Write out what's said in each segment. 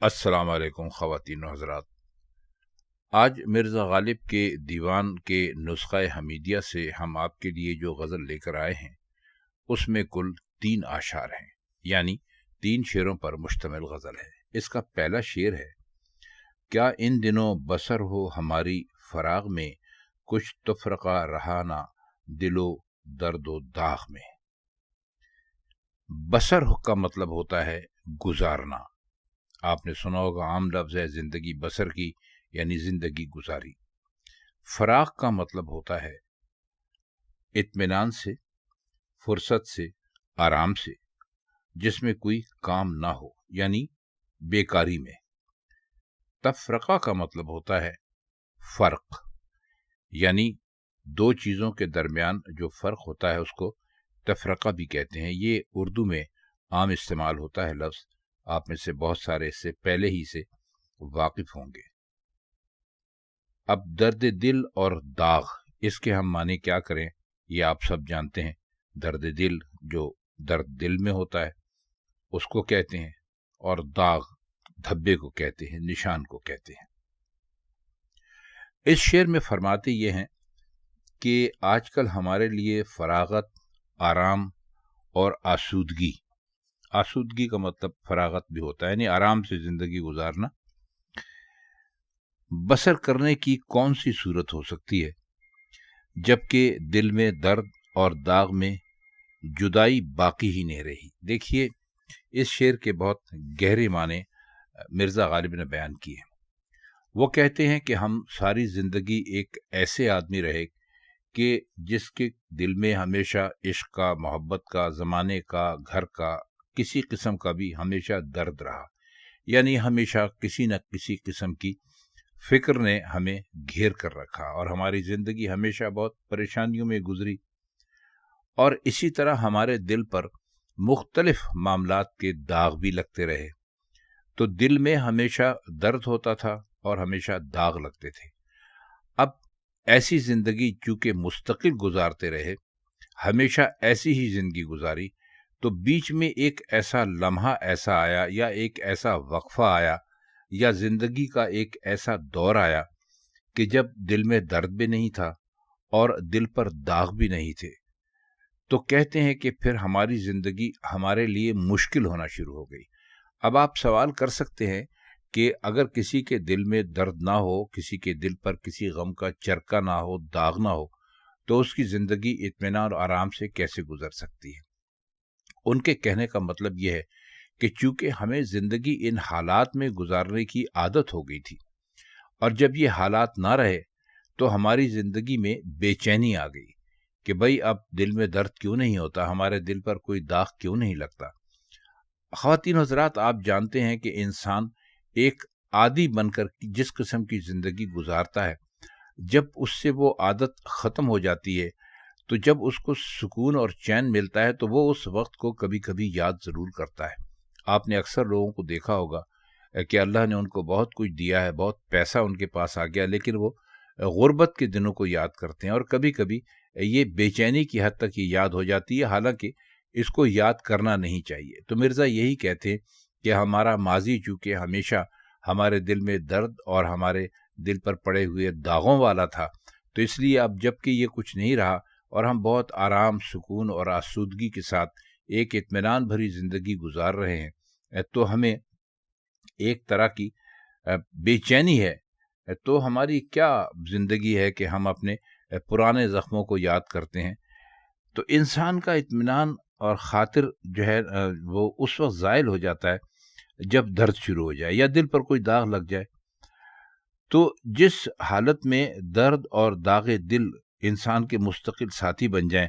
السلام علیکم خواتین و حضرات. آج مرزا غالب کے دیوان کے نسخہ حمیدیہ سے ہم آپ کے لیے جو غزل لے کر آئے ہیں اس میں کل 3 اشعار ہیں، یعنی 3 شعروں پر مشتمل غزل ہے. اس کا پہلا شعر ہے: کیا ان دنوں بسر ہو ہماری فراغ میں، کچھ تفرقہ رہا نہ دل و درد و داغ میں. بسر کا مطلب ہوتا ہے گزارنا. آپ نے سنا ہوگا عام لفظ ہے زندگی بسر کی، یعنی زندگی گزاری. فراغ کا مطلب ہوتا ہے اطمینان سے، فرصت سے، آرام سے، جس میں کوئی کام نہ ہو، یعنی بیکاری میں. تفرقہ کا مطلب ہوتا ہے فرق، یعنی 2 چیزوں کے درمیان جو فرق ہوتا ہے اس کو تفرقہ بھی کہتے ہیں. یہ اردو میں عام استعمال ہوتا ہے لفظ. آپ میں سے بہت سارے اس سے پہلے ہی سے واقف ہوں گے. اب درد دل اور داغ، اس کے ہم معنی کیا کریں یہ آپ سب جانتے ہیں. درد دل جو درد دل میں ہوتا ہے اس کو کہتے ہیں، اور داغ دھبے کو کہتے ہیں، نشان کو کہتے ہیں. اس شعر میں فرماتے یہ ہیں کہ آج کل ہمارے لیے فراغت، آرام اور آسودگی کا مطلب فراغت بھی ہوتا ہے، یعنی آرام سے زندگی گزارنا. بسر کرنے کی کون سی صورت ہو سکتی ہے جبکہ دل میں درد اور داغ میں جدائی باقی ہی نہیں رہی. دیکھیے، اس شعر کے بہت گہرے معنی مرزا غالب نے بیان کیے ہیں. وہ کہتے ہیں کہ ہم ساری زندگی ایک ایسے آدمی رہے کہ جس کے دل میں ہمیشہ عشق کا، محبت کا، زمانے کا، گھر کا، کسی قسم کا بھی ہمیشہ درد رہا. یعنی ہمیشہ کسی نہ کسی قسم کی فکر نے ہمیں گھیر کر رکھا اور ہماری زندگی ہمیشہ بہت پریشانیوں میں گزری. اور اسی طرح ہمارے دل پر مختلف معاملات کے داغ بھی لگتے رہے. تو دل میں ہمیشہ درد ہوتا تھا اور ہمیشہ داغ لگتے تھے. اب ایسی زندگی چونکہ مستقل گزارتے رہے، ہمیشہ ایسی ہی زندگی گزاری، تو بیچ میں ایک ایسا لمحہ ایسا آیا، یا ایک ایسا وقفہ آیا، یا زندگی کا ایک ایسا دور آیا کہ جب دل میں درد بھی نہیں تھا اور دل پر داغ بھی نہیں تھے. تو کہتے ہیں کہ پھر ہماری زندگی ہمارے لیے مشکل ہونا شروع ہو گئی. اب آپ سوال کر سکتے ہیں کہ اگر کسی کے دل میں درد نہ ہو، کسی کے دل پر کسی غم کا چرکا نہ ہو، داغ نہ ہو، تو اس کی زندگی اطمینان اور آرام سے کیسے گزر سکتی ہے؟ ان کے کہنے کا مطلب یہ ہے کہ چونکہ ہمیں زندگی ان حالات میں گزارنے کی عادت ہو گئی تھی، اور جب یہ حالات نہ رہے تو ہماری زندگی میں بے چینی آ گئی کہ بھئی اب دل میں درد کیوں نہیں ہوتا، ہمارے دل پر کوئی داغ کیوں نہیں لگتا. خواتین حضرات، آپ جانتے ہیں کہ انسان ایک عادی بن کر جس قسم کی زندگی گزارتا ہے، جب اس سے وہ عادت ختم ہو جاتی ہے تو جب اس کو سکون اور چین ملتا ہے تو وہ اس وقت کو کبھی کبھی یاد ضرور کرتا ہے. آپ نے اکثر لوگوں کو دیکھا ہوگا کہ اللہ نے ان کو بہت کچھ دیا ہے، بہت پیسہ ان کے پاس آ گیا، لیکن وہ غربت کے دنوں کو یاد کرتے ہیں، اور کبھی کبھی یہ بے چینی کی حد تک یہ یاد ہو جاتی ہے، حالانکہ اس کو یاد کرنا نہیں چاہیے. تو مرزا یہی کہتے ہیں کہ ہمارا ماضی چونکہ ہمیشہ ہمارے دل میں درد اور ہمارے دل پر پڑے ہوئے داغوں والا تھا، تو اس لیے اب جب کہ یہ کچھ نہیں رہا اور ہم بہت آرام، سکون اور آسودگی کے ساتھ ایک اطمینان بھری زندگی گزار رہے ہیں، تو ہمیں ایک طرح کی بے چینی ہے. تو ہماری کیا زندگی ہے کہ ہم اپنے پرانے زخموں کو یاد کرتے ہیں. تو انسان کا اطمینان اور خاطر جو ہے وہ اس وقت زائل ہو جاتا ہے جب درد شروع ہو جائے یا دل پر کوئی داغ لگ جائے. تو جس حالت میں درد اور داغ دل انسان کے مستقل ساتھی بن جائیں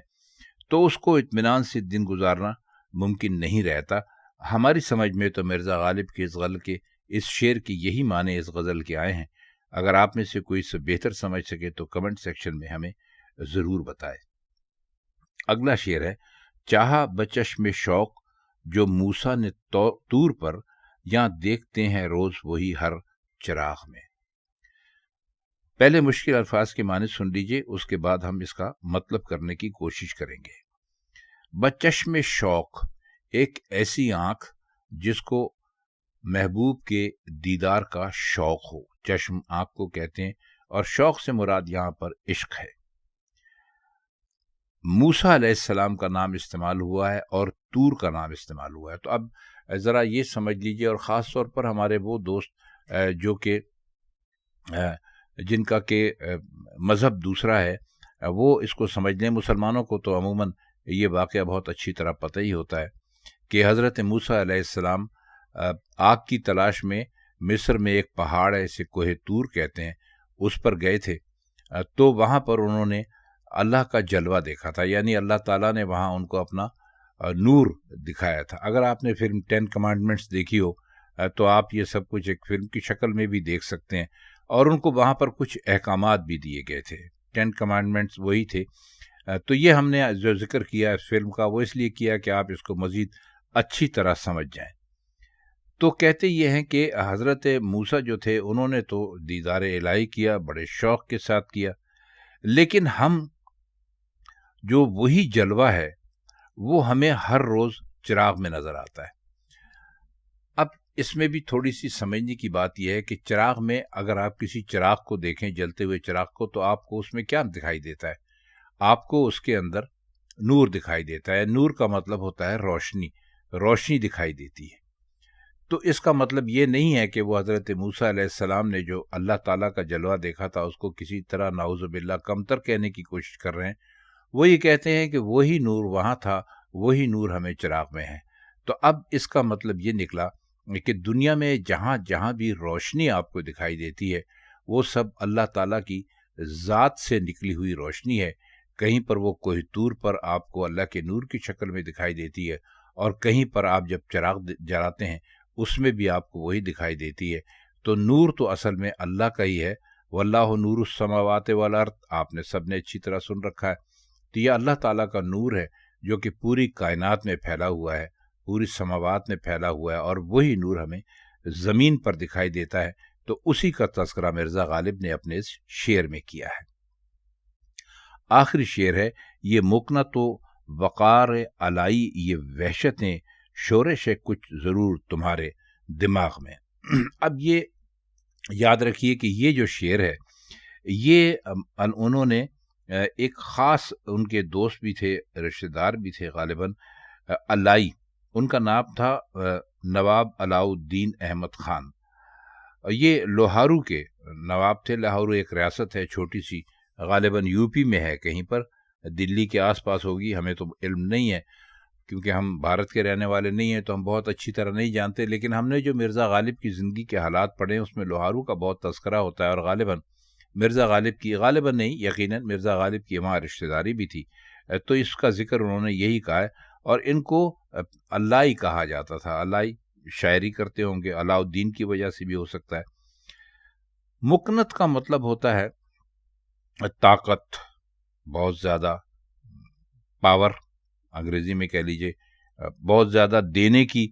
تو اس کو اطمینان سے دن گزارنا ممکن نہیں رہتا. ہماری سمجھ میں تو مرزا غالب کے اس شعر کی یہی معنی اس غزل کے آئے ہیں. اگر آپ میں سے کوئی سے بہتر سمجھ سکے تو کمنٹ سیکشن میں ہمیں ضرور بتائے. اگلا شعر ہے: چاہا بچشم شوق جو موسیٰ نے طور پر، یہاں دیکھتے ہیں روز وہی ہر چراغ میں. پہلے مشکل الفاظ کے معنی سن لیجئے، اس کے بعد ہم اس کا مطلب کرنے کی کوشش کریں گے. بچشم شوق، ایک ایسی آنکھ جس کو محبوب کے دیدار کا شوق ہو. چشم آنکھ کو کہتے ہیں اور شوق سے مراد یہاں پر عشق ہے. موسیٰ علیہ السلام کا نام استعمال ہوا ہے اور طور کا نام استعمال ہوا ہے. تو اب ذرا یہ سمجھ لیجئے، اور خاص طور پر ہمارے وہ دوست جو کہ جن کا کہ مذہب دوسرا ہے وہ اس کو سمجھ لیں. مسلمانوں کو تو عموماً یہ واقعہ بہت اچھی طرح پتہ ہی ہوتا ہے کہ حضرت موسیٰ علیہ السلام آگ کی تلاش میں مصر میں ایک پہاڑ ہے، اسے کوہ طور کہتے ہیں، اس پر گئے تھے. تو وہاں پر انہوں نے اللہ کا جلوہ دیکھا تھا، یعنی اللہ تعالیٰ نے وہاں ان کو اپنا نور دکھایا تھا. اگر آپ نے فلم 10 کمانڈمنٹس دیکھی ہو تو آپ یہ سب کچھ ایک فلم کی شکل میں بھی دیکھ سکتے ہیں، اور ان کو وہاں پر کچھ احکامات بھی دیے گئے تھے. 10 کمانڈمنٹس وہی تھے. تو یہ ہم نے جو ذکر کیا اس فلم کا وہ اس لیے کیا کہ آپ اس کو مزید اچھی طرح سمجھ جائیں. تو کہتے یہ ہیں کہ حضرت موسیٰ جو تھے انہوں نے تو دیدار الہی کیا، بڑے شوق کے ساتھ کیا، لیکن ہم جو وہی جلوہ ہے وہ ہمیں ہر روز چراغ میں نظر آتا ہے. اب اس میں بھی تھوڑی سی سمجھنے کی بات یہ ہے کہ چراغ میں اگر آپ کسی چراغ کو دیکھیں، جلتے ہوئے چراغ کو، تو آپ کو اس میں کیا دکھائی دیتا ہے؟ آپ کو اس کے اندر نور دکھائی دیتا ہے. نور کا مطلب ہوتا ہے روشنی، روشنی دکھائی دیتی ہے. تو اس کا مطلب یہ نہیں ہے کہ وہ حضرت موسیٰ علیہ السلام نے جو اللہ تعالیٰ کا جلوہ دیکھا تھا اس کو کسی طرح نعوذ باللہ کمتر کہنے کی کوشش کر رہے ہیں. وہ یہ کہتے ہیں کہ وہی نور وہاں تھا، وہی نور ہمیں چراغ میں ہے. تو اب اس کا مطلب یہ نکلا کہ دنیا میں جہاں جہاں بھی روشنی آپ کو دکھائی دیتی ہے وہ سب اللہ تعالیٰ کی ذات سے نکلی ہوئی روشنی ہے. کہیں پر وہ کوہ طور پر آپ کو اللہ کے نور کی شکل میں دکھائی دیتی ہے، اور کہیں پر آپ جب چراغ جلاتے ہیں اس میں بھی آپ کو وہی دکھائی دیتی ہے. تو نور تو اصل میں اللہ کا ہی ہے. واللہ نور السماوات والارض، آپ نے سب نے اچھی طرح سن رکھا ہے. تو یہ اللہ تعالیٰ کا نور ہے جو کہ پوری کائنات میں پھیلا ہوا ہے، پوری سماوات میں پھیلا ہوا ہے، اور وہی نور ہمیں زمین پر دکھائی دیتا ہے. تو اسی کا تذکرہ مرزا غالب نے اپنے اس شعر میں کیا ہے. آخری شعر ہے یہ مکنت و وقار علائی، یہ وحشتیں شورش ہے کچھ ضرور تمہارے دماغ میں. اب یہ یاد رکھیے کہ یہ جو شعر ہے یہ انہوں نے ایک خاص ان کے دوست بھی تھے، رشتہ دار بھی تھے غالباً، علائی، ان کا نام تھا نواب علاؤ الدین احمد خان. یہ لوہارو کے نواب تھے. لاہور ایک ریاست ہے چھوٹی سی، غالباً یو پی میں ہے، کہیں پر دلی کے آس پاس ہوگی، ہمیں تو علم نہیں ہے کیونکہ ہم بھارت کے رہنے والے نہیں ہیں، تو ہم بہت اچھی طرح نہیں جانتے. لیکن ہم نے جو مرزا غالب کی زندگی کے حالات پڑھے اس میں لوہارو کا بہت تذکرہ ہوتا ہے، اور غالباً مرزا غالب کی، غالباً نہیں یقیناً مرزا غالب کی وہاں رشتہ داری بھی تھی. تو اس کا ذکر انہوں نے یہی کہا ہے، اور ان کو علائی کہا جاتا تھا. علائی شاعری کرتے ہوں گے، علاؤ الدین کی وجہ سے بھی ہو سکتا ہے. مکنت کا مطلب ہوتا ہے طاقت، بہت زیادہ پاور، انگریزی میں کہہ لیجئے بہت زیادہ دینے کی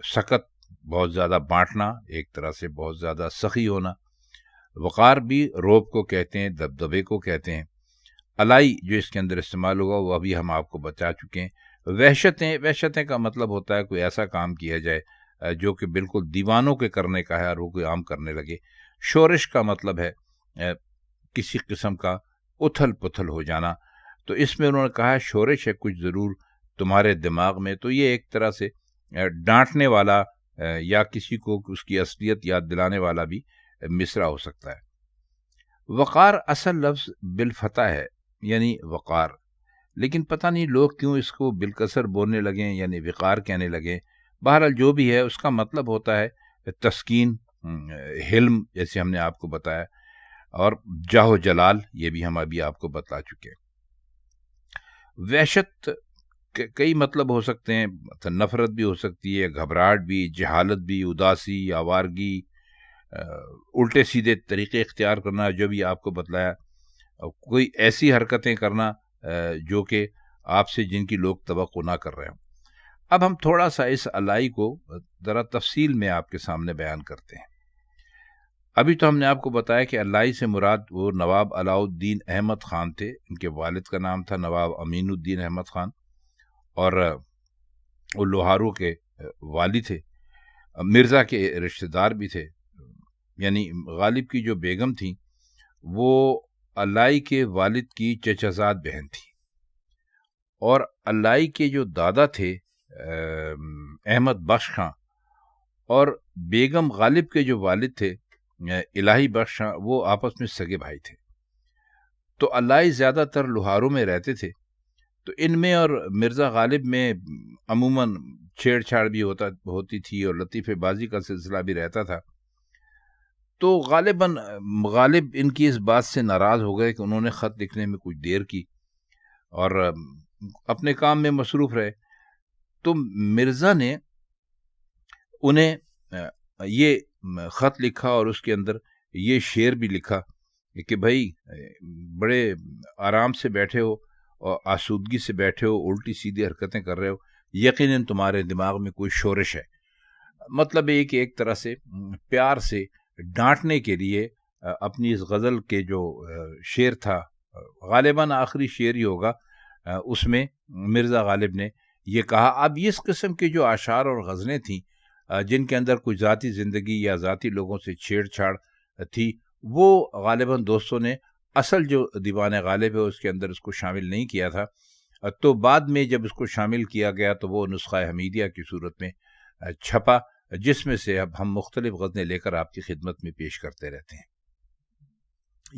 سخت، بہت زیادہ بانٹنا، ایک طرح سے بہت زیادہ سخی ہونا. وقار بھی روب کو کہتے ہیں، دبدبے کو کہتے ہیں. علائی جو اس کے اندر استعمال ہوگا وہ ابھی ہم آپ کو بتا چکے ہیں. وحشتیں، وحشتیں کا مطلب ہوتا ہے کوئی ایسا کام کیا جائے جو کہ بالکل دیوانوں کے کرنے کا ہے اور وہ کوئی عام کرنے لگے. شورش کا مطلب ہے کسی قسم کا اتھل پتھل ہو جانا. تو اس میں انہوں نے کہا شورش ہے کچھ ضرور تمہارے دماغ میں. تو یہ ایک طرح سے ڈانٹنے والا یا کسی کو اس کی اصلیت یاد دلانے والا بھی مصرع ہو سکتا ہے. وقار اصل لفظ بالفتح ہے، یعنی وقار، لیکن پتہ نہیں لوگ کیوں اس کو بالکسر بولنے لگیں، یعنی وقار کہنے لگیں. بہرحال جو بھی ہے اس کا مطلب ہوتا ہے تسکین، حلم، جیسے ہم نے آپ کو بتایا، اور جاہ و جلال، یہ بھی ہم ابھی آپ کو بتا چکے. وحشت کئی مطلب ہو سکتے ہیں، نفرت بھی ہو سکتی ہے، گھبراہٹ بھی، جہالت بھی، اداسی، آوارگی، الٹے سیدھے طریقے اختیار کرنا جو بھی آپ کو بتلایا، کوئی ایسی حرکتیں کرنا جو کہ آپ سے جن کی لوگ توقع نہ کر رہے ہوں. اب ہم تھوڑا سا اس علائی کو ذرا تفصیل میں آپ کے سامنے بیان کرتے ہیں. ابھی تو ہم نے آپ کو بتایا کہ علائی سے مراد وہ نواب علاؤ الدین احمد خان تھے. ان کے والد کا نام تھا نواب امین الدین احمد خان، اور وہ لوہارو کے والی تھے. مرزا کے رشتہ دار بھی تھے، یعنی غالب کی جو بیگم تھیں وہ الائی کے والد کی چچا زاد بہن تھی، اور الائی کے جو دادا تھے احمد بخش خاں، اور بیگم غالب کے جو والد تھے الہی بخش خاں، وہ آپس میں سگے بھائی تھے۔ تو الائی زیادہ تر لوہاروں میں رہتے تھے، تو ان میں اور مرزا غالب میں عموماً چھیڑ چھاڑ بھی ہوتی تھی اور لطیفے بازی کا سلسلہ بھی رہتا تھا۔ تو غالب ان کی اس بات سے ناراض ہو گئے کہ انہوں نے خط لکھنے میں کچھ دیر کی اور اپنے کام میں مصروف رہے۔ تو مرزا نے انہیں یہ خط لکھا اور اس کے اندر یہ شعر بھی لکھا کہ بھائی بڑے آرام سے بیٹھے ہو اور آسودگی سے بیٹھے ہو، الٹی سیدھی حرکتیں کر رہے ہو، یقیناً تمہارے دماغ میں کوئی شورش ہے۔ مطلب یہ کہ ایک طرح سے پیار سے ڈانٹنے کے لیے اپنی اس غزل کے جو شعر تھا، غالباً آخری شعر ہی ہوگا، اس میں مرزا غالب نے یہ کہا۔ اب اس قسم کے جو اشعار اور غزلیں تھیں جن کے اندر کوئی ذاتی زندگی یا ذاتی لوگوں سے چھیڑ چھاڑ تھی، وہ غالباً دوستوں نے اصل جو دیوان غالب ہے اس کے اندر اس کو شامل نہیں کیا تھا۔ تو بعد میں جب اس کو شامل کیا گیا تو وہ نسخہ حمیدیہ کی صورت میں چھپا، جس میں سے اب ہم مختلف غزلیں لے کر آپ کی خدمت میں پیش کرتے رہتے ہیں۔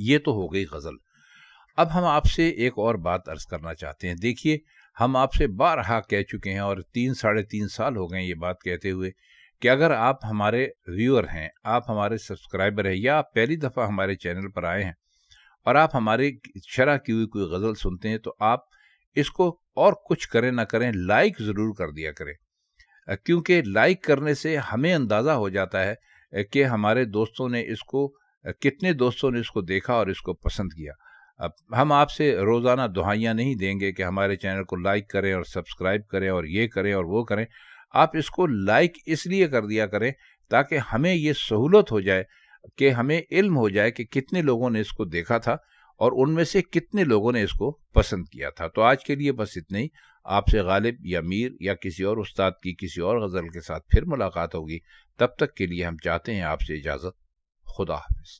یہ تو ہو گئی غزل۔ اب ہم آپ سے ایک اور بات عرض کرنا چاہتے ہیں۔ دیکھیے، ہم آپ سے بارہا کہہ چکے ہیں اور 3-3.5 سال ہو گئے یہ بات کہتے ہوئے کہ اگر آپ ہمارے ویور ہیں، آپ ہمارے سبسکرائبر ہیں، یا آپ پہلی دفعہ ہمارے چینل پر آئے ہیں اور آپ ہمارے شرح کی ہوئی کوئی غزل سنتے ہیں، تو آپ اس کو اور کچھ کریں نہ کریں لائک ضرور کر دیا کریں، کیونکہ لائک کرنے سے ہمیں اندازہ ہو جاتا ہے کہ ہمارے دوستوں نے اس کو، کتنے دوستوں نے اس کو دیکھا اور اس کو پسند کیا۔ اب ہم آپ سے روزانہ دہائیاں نہیں دیں گے کہ ہمارے چینل کو لائک کریں اور سبسکرائب کریں اور یہ کریں اور وہ کریں۔ آپ اس کو لائک اس لیے کر دیا کریں تاکہ ہمیں یہ سہولت ہو جائے کہ ہمیں علم ہو جائے کہ کتنے لوگوں نے اس کو دیکھا تھا اور ان میں سے کتنے لوگوں نے اس کو پسند کیا تھا۔ تو آج کے لیے بس اتنے ہی۔ آپ سے غالب یا میر یا کسی اور استاد کی کسی اور غزل کے ساتھ پھر ملاقات ہوگی۔ تب تک کے لیے ہم چاہتے ہیں آپ سے اجازت۔ خدا حافظ۔